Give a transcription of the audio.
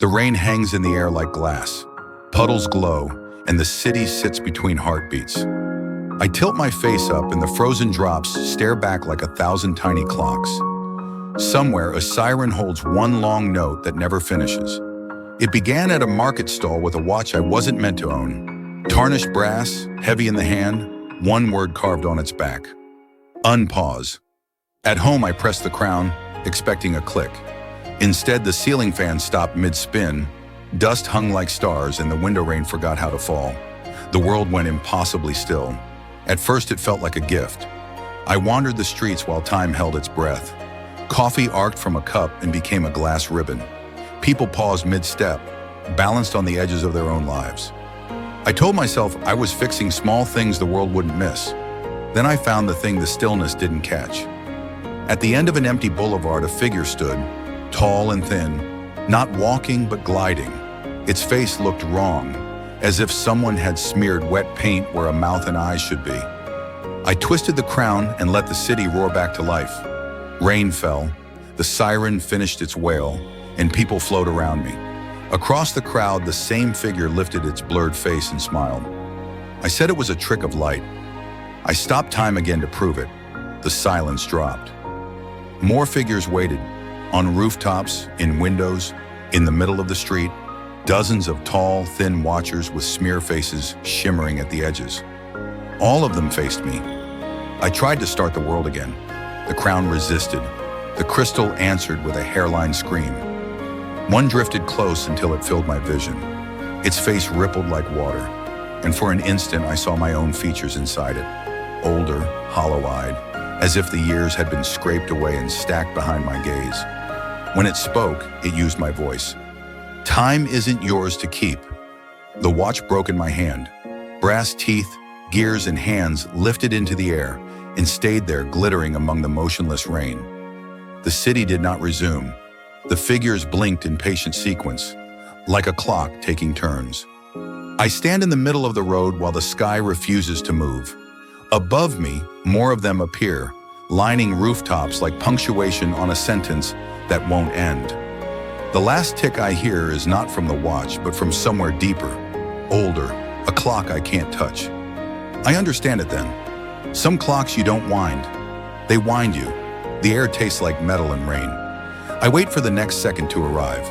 The rain hangs in the air like glass. Puddles glow, and the city sits between heartbeats. I tilt my face up, and the frozen drops stare back like 1,000 tiny clocks. Somewhere, a siren holds one long note that never finishes. It began at a market stall with a watch I wasn't meant to own. Tarnished brass, heavy in the hand, one word carved on its back. Unpause. At home, I pressed the crown, expecting a click. Instead, the ceiling fan stopped mid-spin. Dust hung like stars, and the window rain forgot how to fall. The world went impossibly still. At first, it felt like a gift. I wandered the streets while time held its breath. Coffee arced from a cup and became a glass ribbon. People paused mid-step, balanced on the edges of their own lives. I told myself I was fixing small things the world wouldn't miss. Then I found the thing the stillness didn't catch. At the end of an empty boulevard, a figure stood, tall and thin, not walking but gliding. Its face looked wrong, as if someone had smeared wet paint where a mouth and eyes should be. I twisted the crown and let the city roar back to life. Rain fell, the siren finished its wail, and people flowed around me. Across the crowd, the same figure lifted its blurred face and smiled. I said it was a trick of light. I stopped time again to prove it. The silence dropped. More figures waited, on rooftops, in windows, in the middle of the street, dozens of tall, thin watchers with smear faces shimmering at the edges. All of them faced me. I tried to start the world again. The crown resisted. The crystal answered with a hairline scream. One drifted close until it filled my vision. Its face rippled like water, and for an instant I saw my own features inside it, older, hollow-eyed, as if the years had been scraped away and stacked behind my gaze. When it spoke, it used my voice. Time isn't yours to keep. The watch broke in my hand. Brass teeth, gears, and hands lifted into the air and stayed there glittering among the motionless rain. The city did not resume. The figures blinked in patient sequence, like a clock taking turns. I stand in the middle of the road while the sky refuses to move. Above me, more of them appear, lining rooftops like punctuation on a sentence that won't end. The last tick I hear is not from the watch, but from somewhere deeper, older, a clock I can't touch. I understand it then. Some clocks you don't wind. They wind you. The air tastes like metal and rain. I wait for the next second to arrive.